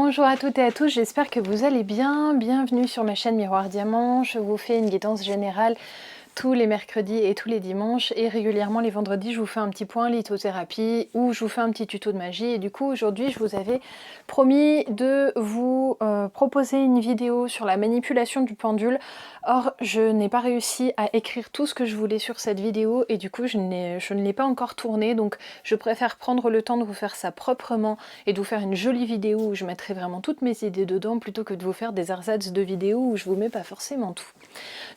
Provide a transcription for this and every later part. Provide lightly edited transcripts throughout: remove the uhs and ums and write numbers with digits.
Bonjour à toutes et à tous, j'espère que vous allez bien. Bienvenue sur ma chaîne Miroir Diamant. Je vous fais une guidance générale tous les mercredis et tous les dimanches, et régulièrement les vendredis je vous fais un petit point lithothérapie ou je vous fais un petit tuto de magie. Et du coup aujourd'hui je vous avais promis de vous proposer une vidéo sur la manipulation du pendule. Or je n'ai pas réussi à écrire tout ce que je voulais sur cette vidéo et du coup je ne l'ai pas encore tournée, donc je préfère prendre le temps de vous faire ça proprement et de vous faire une jolie vidéo où je mettrai vraiment toutes mes idées dedans, plutôt que de vous faire des ersatz de vidéos où je vous mets pas forcément tout.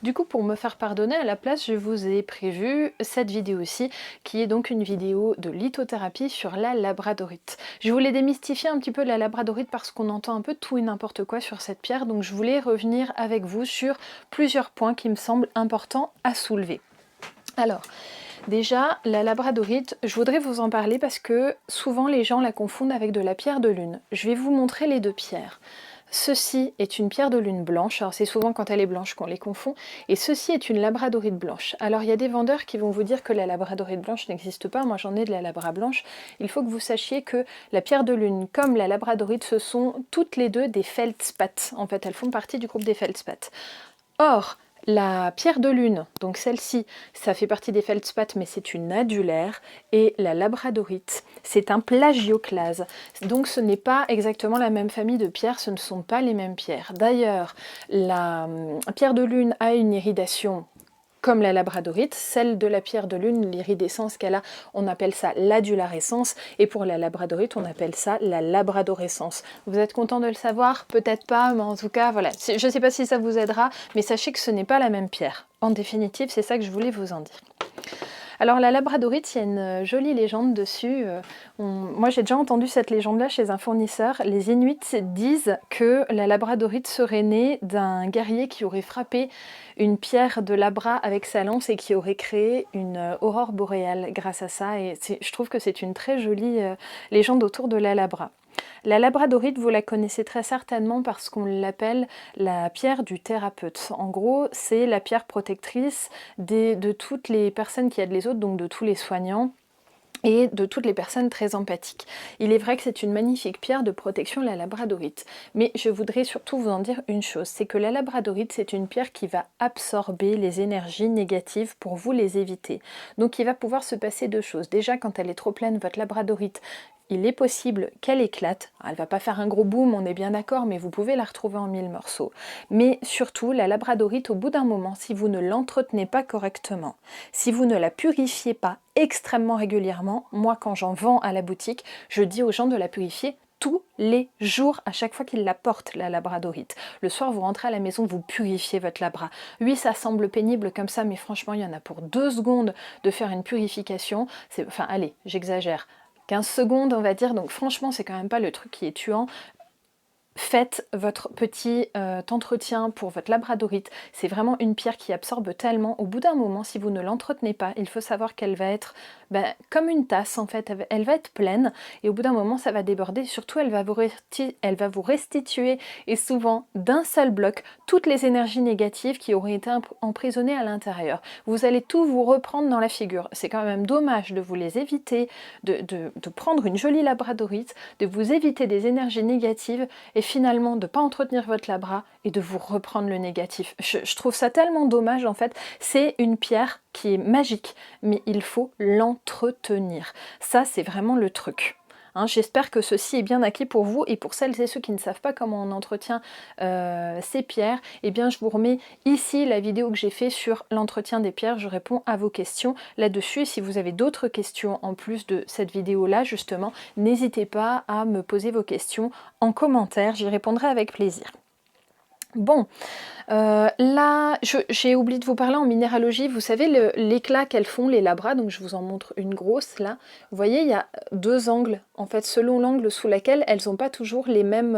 Du coup, pour me faire pardonner, à la place, je vous ai prévu cette vidéo-ci, qui est donc une vidéo de lithothérapie sur la labradorite. Je voulais démystifier un petit peu la labradorite parce qu'on entend un peu tout et n'importe quoi sur cette pierre, donc je voulais revenir avec vous sur plusieurs points qui me semblent importants à soulever. Alors, déjà, la labradorite, je voudrais vous en parler parce que souvent les gens la confondent avec de la pierre de lune. Je vais vous montrer les deux pierres. Ceci est une pierre de lune blanche, alors c'est souvent quand elle est blanche qu'on les confond, et ceci est une labradorite blanche. Alors il y a des vendeurs qui vont vous dire que la labradorite blanche n'existe pas, moi j'en ai de la labra blanche. Il faut que vous sachiez que la pierre de lune comme la labradorite, ce sont toutes les deux des feldspats. En fait, elles font partie du groupe des feldspats. Or, la pierre de lune, donc celle-ci, ça fait partie des feldspats, mais c'est une adulaire, et la labradorite, c'est un plagioclase. Donc ce n'est pas exactement la même famille de pierres, ce ne sont pas les mêmes pierres. D'ailleurs, la pierre de lune a une iridation comme la labradorite. Celle de la pierre de lune, l'iridescence qu'elle a, on appelle ça l'adularescence, et pour la labradorite, on appelle ça la labradorescence. Vous êtes content de le savoir? Peut-être pas, mais en tout cas, voilà. Je ne sais pas si ça vous aidera, mais sachez que ce n'est pas la même pierre. En définitive, c'est ça que je voulais vous en dire. Alors la labradorite, il y a une jolie légende dessus. Moi j'ai déjà entendu cette légende-là chez un fournisseur. Les Inuits disent que la labradorite serait née d'un guerrier qui aurait frappé une pierre de labra avec sa lance et qui aurait créé une aurore boréale grâce à ça. Et je trouve que c'est une très jolie légende autour de la labra. La labradorite, vous la connaissez très certainement parce qu'on l'appelle la pierre du thérapeute. En gros, c'est la pierre protectrice de toutes les personnes qui aident les autres, donc de tous les soignants et de toutes les personnes très empathiques. Il est vrai que c'est une magnifique pierre de protection, la labradorite. Mais je voudrais surtout vous en dire une chose, c'est que la labradorite, c'est une pierre qui va absorber les énergies négatives pour vous les éviter. Donc il va pouvoir se passer deux choses. Déjà, quand elle est trop pleine, votre labradorite, il est possible qu'elle éclate. Elle ne va pas faire un gros boom, on est bien d'accord, mais vous pouvez la retrouver en 1000 morceaux. Mais surtout, la labradorite, au bout d'un moment, si vous ne l'entretenez pas correctement, si vous ne la purifiez pas extrêmement régulièrement, moi quand j'en vends à la boutique, je dis aux gens de la purifier tous les jours, à chaque fois qu'ils la portent, la labradorite. Le soir, vous rentrez à la maison, vous purifiez votre labra. Oui, ça semble pénible comme ça, mais franchement, il y en a pour 2 secondes de faire une purification. Enfin, allez, j'exagère. 15 secondes, on va dire, donc franchement, c'est quand même pas le truc qui est tuant. Faites votre petit entretien pour votre labradorite. C'est vraiment une pierre qui absorbe tellement. Au bout d'un moment, si vous ne l'entretenez pas, il faut savoir qu'elle va être comme une tasse en fait. Elle va être pleine et au bout d'un moment, ça va déborder. Surtout, elle va vous restituer, et souvent d'un seul bloc, toutes les énergies négatives qui auraient été emprisonnées à l'intérieur. Vous allez tout vous reprendre dans la figure. C'est quand même dommage de vous les éviter, de prendre une jolie labradorite, de vous éviter des énergies négatives et finalement de ne pas entretenir votre labra et de vous reprendre le négatif. Je trouve ça tellement dommage en fait. C'est une pierre qui est magique, mais il faut l'entretenir. Ça, c'est vraiment le truc. J'espère que ceci est bien acquis pour vous, et pour celles et ceux qui ne savent pas comment on entretient ces pierres, eh bien je vous remets ici la vidéo que j'ai fait sur l'entretien des pierres. Je réponds à vos questions là-dessus, et si vous avez d'autres questions en plus de cette vidéo-là justement, n'hésitez pas à me poser vos questions en commentaire, j'y répondrai avec plaisir. Bon, là, j'ai oublié de vous parler en minéralogie. Vous savez l'éclat qu'elles font, les labras, donc je vous en montre une grosse là. Vous voyez, il y a 2 angles, en fait, selon l'angle sous lequel elles n'ont pas toujours les mêmes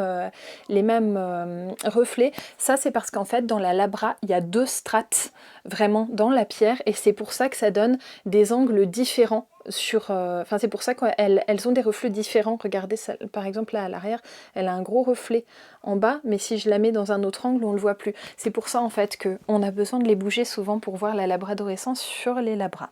reflets. Ça, c'est parce qu'en fait, dans la labra, il y a 2 strates, vraiment, dans la pierre, et c'est pour ça que ça donne des angles différents. C'est pour ça qu'elles ont des reflets différents. Regardez, ça, par exemple, là à l'arrière, elle a un gros reflet en bas, mais si je la mets dans un autre angle, on ne le voit plus. C'est pour ça en fait qu'on a besoin de les bouger souvent pour voir la labradorescence sur les labras.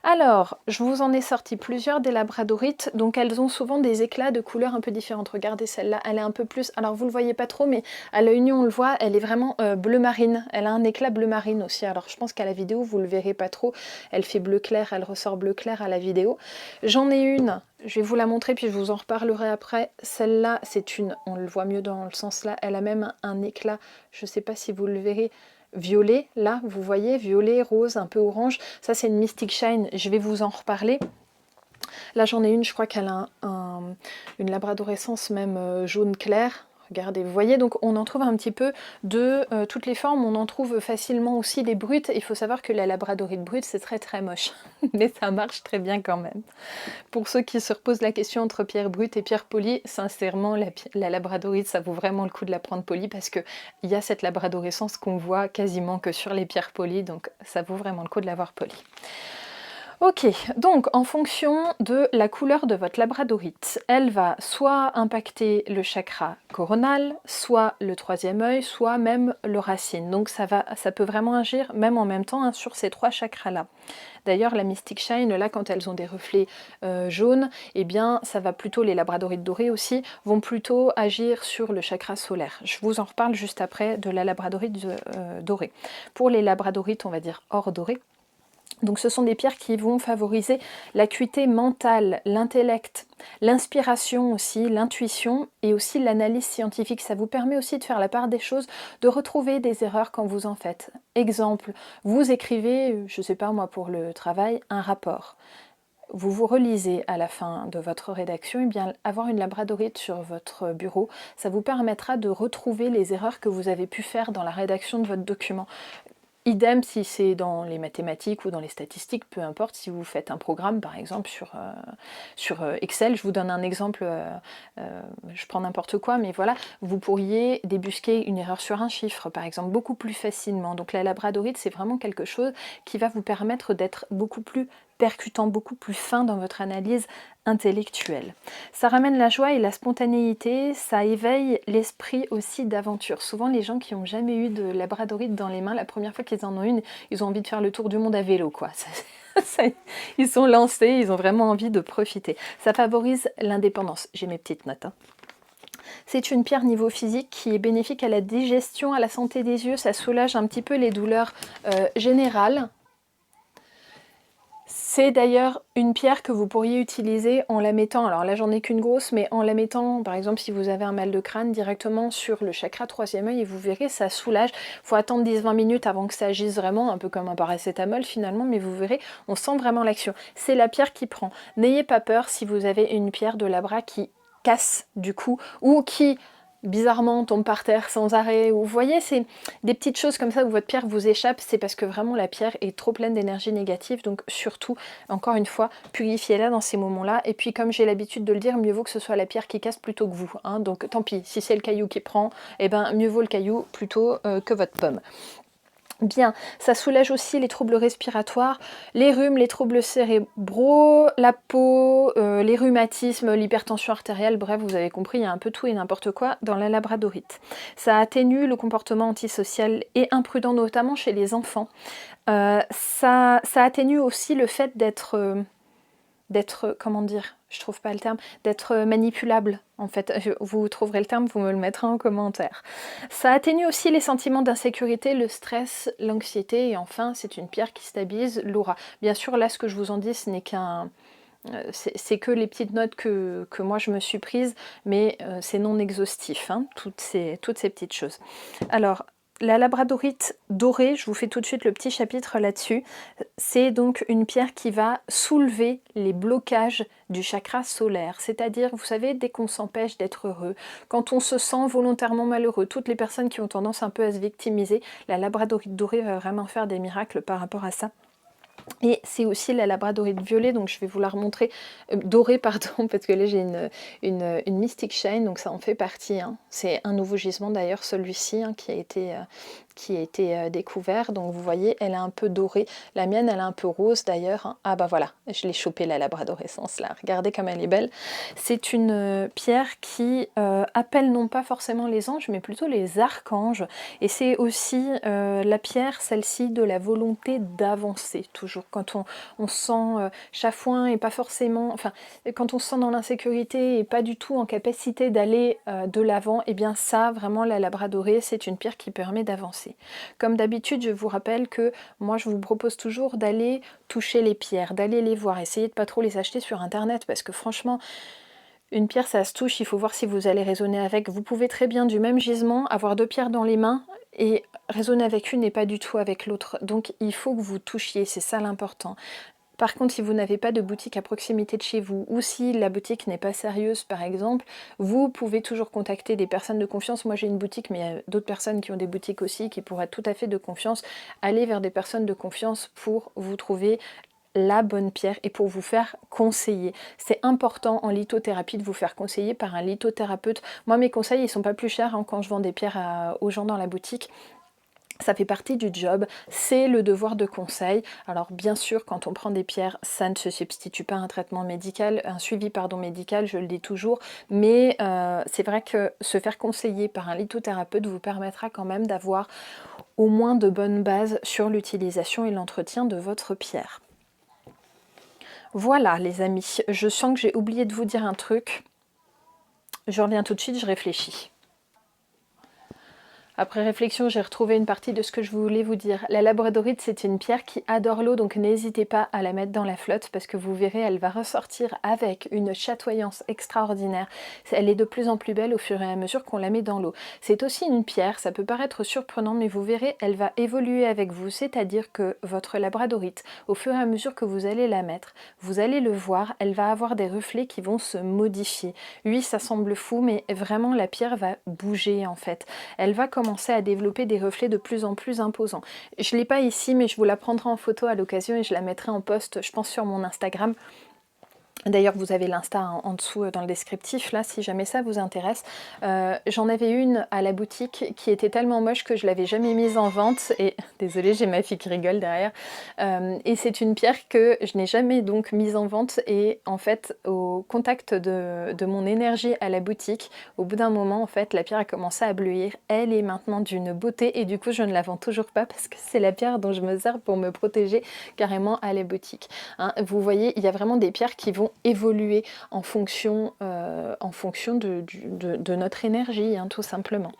Alors, je vous en ai sorti plusieurs des labradorites, donc elles ont souvent des éclats de couleurs un peu différentes. Regardez celle-là, elle est un peu plus, alors vous le voyez pas trop, mais à l'œil nu on le voit, elle est vraiment bleu marine. Elle a un éclat bleu marine aussi, alors je pense qu'à la vidéo vous le verrez pas trop. Elle fait bleu clair, elle ressort bleu clair à la vidéo. J'en ai une, je vais vous la montrer puis je vous en reparlerai après. Celle-là, c'est une, on le voit mieux dans le sens là, elle a même un éclat, je sais pas si vous le verrez, violet, là, vous voyez, violet, rose, un peu orange. Ça, c'est une Mystic Shine, je vais vous en reparler. Là, j'en ai une, je crois qu'elle a une labradorescence même jaune clair. Regardez, vous voyez, donc on en trouve un petit peu de toutes les formes. On en trouve facilement aussi des brutes. Il faut savoir que la labradorite brute, c'est très très moche. Mais ça marche très bien quand même. Pour ceux qui se reposent la question entre pierre brute et pierre polie, sincèrement, la labradorite, ça vaut vraiment le coup de la prendre polie parce qu'il y a cette labradorescence qu'on voit quasiment que sur les pierres polies, donc ça vaut vraiment le coup de l'avoir polie. Ok, donc en fonction de la couleur de votre labradorite, elle va soit impacter le chakra coronal, soit le troisième œil, soit même le racine. Donc ça peut vraiment agir même en même temps sur ces trois chakras-là. D'ailleurs, la Mystic Shine, là, quand elles ont des reflets jaunes, eh bien, ça va plutôt, les labradorites dorées aussi, vont plutôt agir sur le chakra solaire. Je vous en reparle juste après de la labradorite dorée. Pour les labradorites, on va dire or dorées, donc ce sont des pierres qui vont favoriser l'acuité mentale, l'intellect, l'inspiration aussi, l'intuition et aussi l'analyse scientifique. Ça vous permet aussi de faire la part des choses, de retrouver des erreurs quand vous en faites. Exemple, vous écrivez, je ne sais pas moi pour le travail, un rapport. Vous vous relisez à la fin de votre rédaction, et bien avoir une labradorite sur votre bureau, ça vous permettra de retrouver les erreurs que vous avez pu faire dans la rédaction de votre document. Idem si c'est dans les mathématiques ou dans les statistiques, peu importe, si vous faites un programme par exemple sur Excel, je vous donne un exemple, je prends n'importe quoi, mais voilà, vous pourriez débusquer une erreur sur un chiffre par exemple beaucoup plus facilement. Donc la labradorite, c'est vraiment quelque chose qui va vous permettre d'être beaucoup plus percutant, beaucoup plus fin dans votre analyse intellectuelle. Ça ramène la joie et la spontanéité, ça éveille l'esprit aussi d'aventure. Souvent les gens qui n'ont jamais eu de labradorite dans les mains, la première fois qu'ils en ont une, ils ont envie de faire le tour du monde à vélo, quoi. Ils sont lancés, ils ont vraiment envie de profiter. Ça favorise l'indépendance. J'ai mes petites notes, hein. C'est une pierre niveau physique qui est bénéfique à la digestion, à la santé des yeux, ça soulage un petit peu les douleurs générales. C'est d'ailleurs une pierre que vous pourriez utiliser en la mettant, alors là j'en ai qu'une grosse, mais en la mettant, par exemple si vous avez un mal de crâne, directement sur le chakra troisième œil, et vous verrez, ça soulage. Il faut attendre 10-20 minutes avant que ça agisse vraiment, un peu comme un paracétamol finalement, mais vous verrez, on sent vraiment l'action. C'est la pierre qui prend. N'ayez pas peur si vous avez une pierre de labra qui casse du coup, ou qui bizarrement tombe par terre sans arrêt, ou vous voyez, c'est des petites choses comme ça où votre pierre vous échappe, c'est parce que vraiment la pierre est trop pleine d'énergie négative, donc surtout, encore une fois, purifiez-la dans ces moments-là, et puis comme j'ai l'habitude de le dire, mieux vaut que ce soit la pierre qui casse plutôt que vous, hein, donc tant pis, si c'est le caillou qui prend, eh ben mieux vaut le caillou plutôt que votre pomme. Bien, ça soulage aussi les troubles respiratoires, les rhumes, les troubles cérébraux, la peau, les rhumatismes, l'hypertension artérielle, bref, vous avez compris, il y a un peu tout et n'importe quoi dans la labradorite. Ça atténue le comportement antisocial et imprudent, notamment chez les enfants. Ça atténue aussi le fait d'être, comment dire, je trouve pas le terme, d'être manipulable en fait. Vous trouverez le terme, vous me le mettrez en commentaire. Ça atténue aussi les sentiments d'insécurité, le stress, l'anxiété, et enfin c'est une pierre qui stabilise l'aura. Bien sûr là ce que je vous en dis ce n'est qu'un... c'est que les petites notes que moi je me suis prise, mais c'est non exhaustif, hein, toutes ces petites choses. Alors, la labradorite dorée, je vous fais tout de suite le petit chapitre là-dessus, c'est donc une pierre qui va soulever les blocages du chakra solaire, c'est-à-dire, vous savez, dès qu'on s'empêche d'être heureux, quand on se sent volontairement malheureux, toutes les personnes qui ont tendance un peu à se victimiser, la labradorite dorée va vraiment faire des miracles par rapport à ça. Et c'est aussi la labradorite violet, donc je vais vous la remontrer, dorée pardon, parce que là j'ai une Mystic Shine, donc ça en fait partie, hein. C'est un nouveau gisement d'ailleurs celui-ci, hein, qui a été qui a été découvert. Donc vous voyez, elle est un peu dorée. La mienne, elle est un peu rose d'ailleurs, hein. Ah bah voilà, je l'ai chopée la labradorescence là. Regardez comme elle est belle. C'est une pierre qui appelle non pas forcément les anges, mais plutôt les archanges. Et c'est aussi la pierre, celle-ci, de la volonté d'avancer. Toujours quand on se sent chafouin et pas forcément... Enfin, quand on se sent dans l'insécurité et pas du tout en capacité d'aller de l'avant, et bien ça, vraiment, la labradorée, c'est une pierre qui permet d'avancer. Comme d'habitude, je vous rappelle que moi je vous propose toujours d'aller toucher les pierres, d'aller les voir, essayez de pas trop les acheter sur internet parce que franchement, une pierre ça se touche, il faut voir si vous allez raisonner avec. Vous pouvez très bien du même gisement avoir 2 pierres dans les mains et raisonner avec une et pas du tout avec l'autre. Donc il faut que vous touchiez, c'est ça l'important. Par contre, si vous n'avez pas de boutique à proximité de chez vous, ou si la boutique n'est pas sérieuse par exemple, vous pouvez toujours contacter des personnes de confiance. Moi j'ai une boutique, mais il y a d'autres personnes qui ont des boutiques aussi, qui pourraient être tout à fait de confiance. Allez vers des personnes de confiance pour vous trouver la bonne pierre et pour vous faire conseiller. C'est important en lithothérapie de vous faire conseiller par un lithothérapeute. Moi mes conseils ils sont pas plus chers hein, quand je vends des pierres aux gens dans la boutique. Ça fait partie du job, c'est le devoir de conseil. Alors bien sûr, quand on prend des pierres, ça ne se substitue pas à un traitement médical, un suivi médical, je le dis toujours, mais c'est vrai que se faire conseiller par un lithothérapeute vous permettra quand même d'avoir au moins de bonnes bases sur l'utilisation et l'entretien de votre pierre. Voilà les amis, je sens que j'ai oublié de vous dire un truc. Je reviens tout de suite, je réfléchis. Après réflexion, j'ai retrouvé une partie de ce que je voulais vous dire. La labradorite, c'est une pierre qui adore l'eau, donc n'hésitez pas à la mettre dans la flotte parce que vous verrez, elle va ressortir avec une chatoyance extraordinaire. Elle est de plus en plus belle au fur et à mesure qu'on la met dans l'eau. C'est aussi une pierre, ça peut paraître surprenant, mais vous verrez, elle va évoluer avec vous, c'est-à-dire que votre labradorite, au fur et à mesure que vous allez la mettre, vous allez le voir, elle va avoir des reflets qui vont se modifier. Oui, ça semble fou, mais vraiment la pierre va bouger en fait. Elle va commencer à développer des reflets de plus en plus imposants. Je ne l'ai pas ici, mais je vous la prendrai en photo à l'occasion et je la mettrai en post, je pense, sur mon Instagram. D'ailleurs, vous avez l'Insta en dessous dans le descriptif, là, si jamais ça vous intéresse. J'en avais une à la boutique qui était tellement moche que je l'avais jamais mise en vente. Et désolée, j'ai ma fille qui rigole derrière. Et c'est une pierre que je n'ai jamais donc mise en vente. Et en fait, au contact de mon énergie à la boutique, au bout d'un moment, en fait, la pierre a commencé à bleuir. Elle est maintenant d'une beauté et du coup, je ne la vends toujours pas parce que c'est la pierre dont je me sers pour me protéger carrément à la boutique. Hein, vous voyez, il y a vraiment des pierres qui vont évoluer en fonction de notre énergie, hein, tout simplement.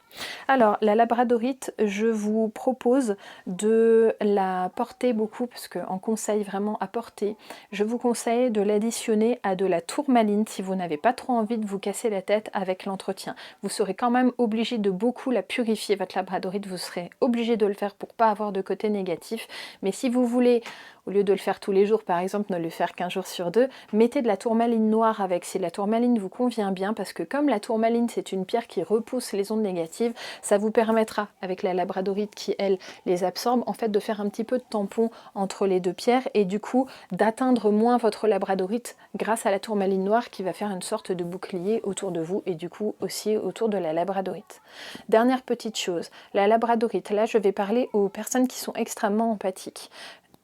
Alors, la labradorite, je vous propose de la porter beaucoup, parce qu'en conseil vraiment à porter, je vous conseille de l'additionner à de la tourmaline si vous n'avez pas trop envie de vous casser la tête avec l'entretien. Vous serez quand même obligé de beaucoup la purifier, votre labradorite, vous serez obligé de le faire pour pas avoir de côté négatif, mais si vous voulez, au lieu de le faire tous les jours, par exemple, ne le faire qu'un jour sur deux, mettez de la tourmaline noire avec, si la tourmaline vous convient bien, parce que comme la tourmaline, c'est une pierre qui repousse les ondes négatives, ça vous permettra, avec la labradorite qui, elle, les absorbe, en fait, de faire un petit peu de tampon entre les deux pierres et du coup, d'atteindre moins votre labradorite grâce à la tourmaline noire qui va faire une sorte de bouclier autour de vous et du coup aussi autour de la labradorite. Dernière petite chose, la labradorite, là, je vais parler aux personnes qui sont extrêmement empathiques.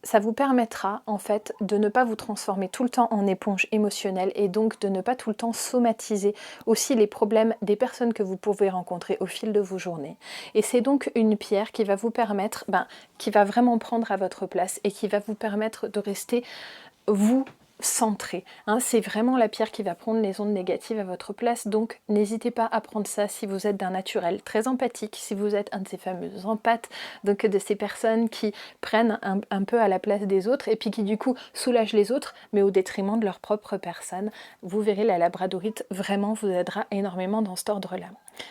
Ça vous permettra en fait de ne pas vous transformer tout le temps en éponge émotionnelle et donc de ne pas tout le temps somatiser aussi les problèmes des personnes que vous pouvez rencontrer au fil de vos journées. Et c'est donc une pierre qui va vous permettre, qui va vraiment prendre à votre place et qui va vous permettre de rester vous centré. Hein, c'est vraiment la pierre qui va prendre les ondes négatives à votre place, donc n'hésitez pas à prendre ça si vous êtes d'un naturel très empathique, si vous êtes un de ces fameux empathes, donc de ces personnes qui prennent un peu à la place des autres et puis qui du coup soulagent les autres, mais au détriment de leur propre personne. Vous verrez, la labradorite vraiment vous aidera énormément dans cet ordre-là.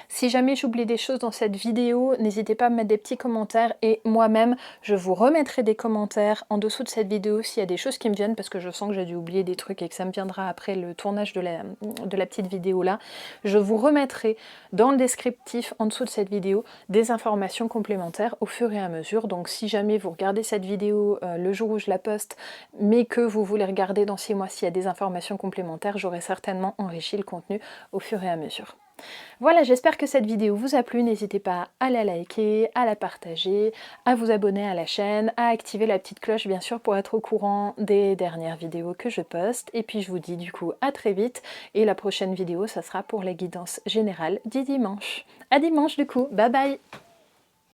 Si jamais j'oublie des choses dans cette vidéo, n'hésitez pas à me mettre des petits commentaires et moi-même, je vous remettrai des commentaires en dessous de cette vidéo s'il y a des choses qui me viennent parce que je sens que j'ai dû oublier des trucs et que ça me viendra après le tournage de la petite vidéo là. Je vous remettrai dans le descriptif en dessous de cette vidéo des informations complémentaires au fur et à mesure. Donc si jamais vous regardez cette vidéo le jour où je la poste, mais que vous voulez regarder dans 6 mois s'il y a des informations complémentaires, j'aurai certainement enrichi le contenu au fur et à mesure. Voilà, j'espère que cette vidéo vous a plu. N'hésitez pas à la liker, à la partager, à vous abonner à la chaîne, à activer la petite cloche bien sûr pour être au courant des dernières vidéos que je poste. Et puis je vous dis du coup à très vite. Et la prochaine vidéo, ça sera pour la guidance générale du dimanche. À dimanche du coup, bye bye!